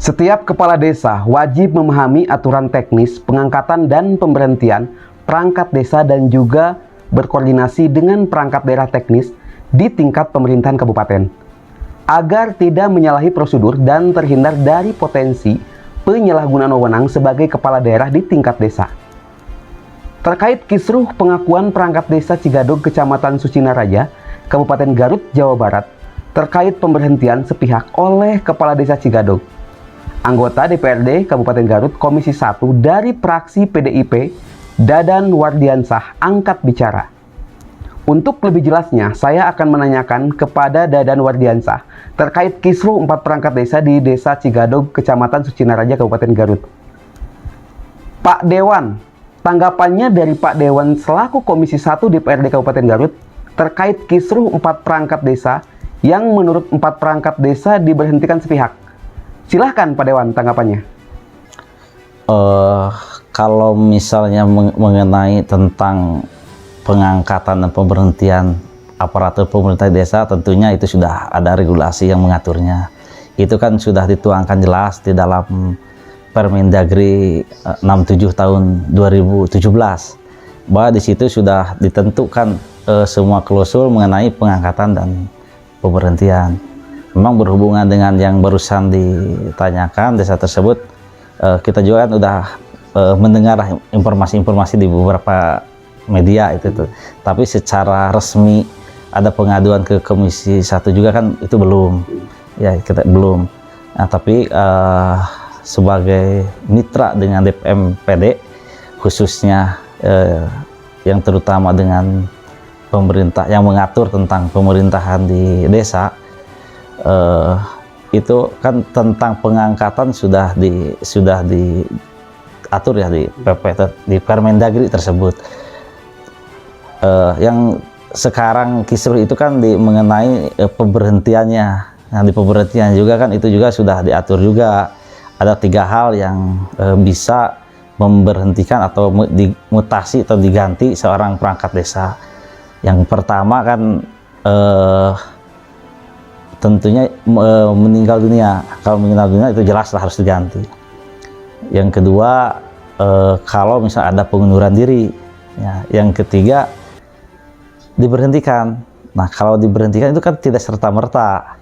Setiap kepala desa wajib memahami aturan teknis pengangkatan dan pemberhentian perangkat desa dan juga berkoordinasi dengan perangkat daerah teknis di tingkat pemerintahan kabupaten agar tidak menyalahi prosedur dan terhindar dari potensi penyalahgunaan wewenang sebagai kepala daerah di tingkat desa. Terkait kisruh pengakuan perangkat desa Cigadog, Kecamatan Sucinaraja, Kabupaten Garut, Jawa Barat, terkait pemberhentian sepihak oleh Kepala Desa Cigadog, anggota DPRD Kabupaten Garut Komisi 1 dari fraksi PDIP, Dadan Wardiansah, angkat bicara. Untuk lebih jelasnya, saya akan menanyakan kepada Dadan Wardiansah terkait kisruh 4 perangkat desa di Desa Cigadog, Kecamatan Sucinaraja, Kabupaten Garut. Pak Dewan, tanggapannya dari Pak Dewan selaku Komisi 1 DPRD Kabupaten Garut terkait kisruh 4 perangkat desa yang menurut 4 perangkat desa diberhentikan sepihak. Silahkan Pak Dewan tanggapannya. Kalau misalnya mengenai tentang pengangkatan dan pemberhentian aparatur pemerintah desa, tentunya itu sudah ada regulasi yang mengaturnya. Itu kan sudah dituangkan jelas di dalam Permendagri 67 tahun 2017, bahwa di situ sudah ditentukan semua klausul mengenai pengangkatan dan pemberhentian. Memang berhubungan dengan yang barusan ditanyakan desa tersebut, kita juga kan udah mendengar informasi-informasi di beberapa media itu tuh. Tapi secara resmi ada pengaduan ke Komisi 1 juga kan itu belum. Ya, kita belum. Nah, tapi sebagai mitra dengan DPMPD khususnya yang terutama dengan pemerintah yang mengatur tentang pemerintahan di desa, itu kan tentang pengangkatan sudah diatur ya di PP di Permendagri tersebut. Yang sekarang kisruh itu kan mengenai pemberhentiannya. Nah, di pemberhentian juga kan itu juga sudah diatur juga. Ada 3 hal yang bisa memberhentikan atau dimutasi atau diganti seorang perangkat desa. Yang pertama kan tentunya meninggal dunia. Kalau meninggal dunia itu jelaslah harus diganti. Yang kedua, kalau misalnya ada pengunduran diri. Ya. Yang ketiga, diberhentikan. Nah, kalau diberhentikan itu kan tidak serta-merta.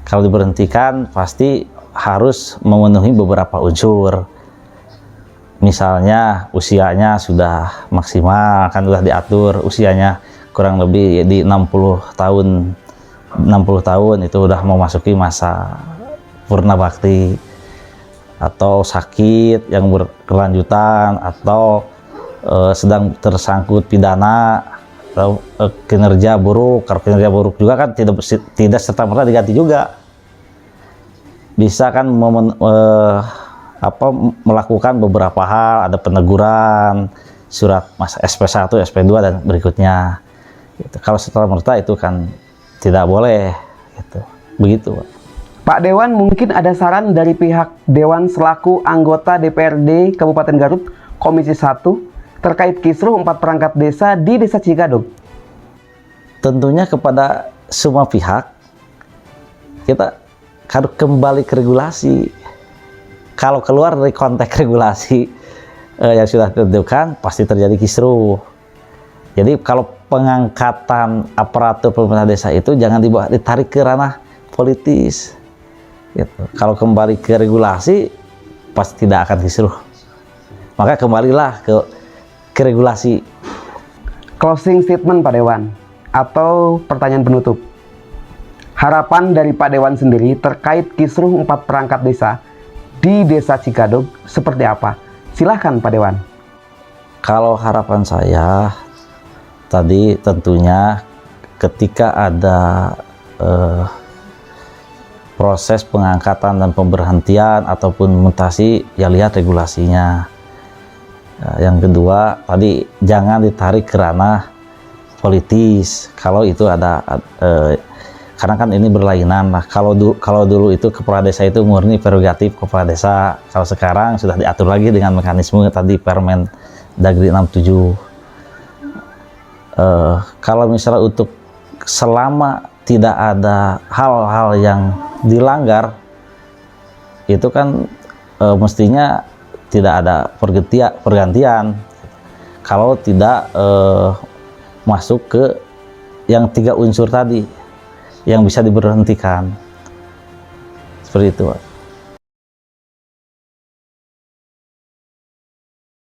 Kalau diberhentikan pasti harus memenuhi beberapa unsur. Misalnya usianya sudah maksimal, kan sudah diatur usianya kurang lebih di 60 tahun. 60 tahun itu udah memasuki masa purna bakti, atau sakit yang berkelanjutan, atau sedang tersangkut pidana, atau kinerja buruk. Kalau kinerja buruk juga kan tidak serta-merta diganti juga. Bisa kan melakukan beberapa hal, ada peneguran, surat SP1, SP2 dan berikutnya. Gitu. Kalau serta-merta itu kan tidak boleh. Gitu. Begitu, Pak Dewan, mungkin ada saran dari pihak Dewan selaku anggota DPRD Kabupaten Garut Komisi 1 terkait kisruh 4 perangkat desa di Desa Cigadog. Tentunya kepada semua pihak kita harus kembali ke regulasi. Kalau keluar dari konteks regulasi yang sudah ditentukan, pasti terjadi kisruh. Jadi kalau pengangkatan aparatur pemerintah desa itu jangan ditarik ke ranah politis. Gitu. Kalau kembali ke regulasi, pasti tidak akan kisruh. Maka kembalilah ke regulasi. Closing statement Pak Dewan atau pertanyaan penutup. Harapan dari Pak Dewan sendiri terkait kisruh 4 perangkat desa di Desa Cigadog seperti apa? Silahkan Pak Dewan. Kalau harapan saya tadi tentunya ketika ada proses pengangkatan dan pemberhentian ataupun mutasi, ya lihat regulasinya. Yang kedua tadi jangan ditarik ke ranah politis. Kalau itu ada karena kan ini berlainan. Nah, kalau dulu itu kepala desa itu murni prerogatif kepala desa. Kalau sekarang sudah diatur lagi dengan mekanisme tadi Permen Dagri 67. Kalau misalnya untuk selama tidak ada hal-hal yang dilanggar, itu kan mestinya tidak ada pergantian kalau tidak masuk ke yang 3 unsur tadi yang bisa diberhentikan, seperti itu, Pak.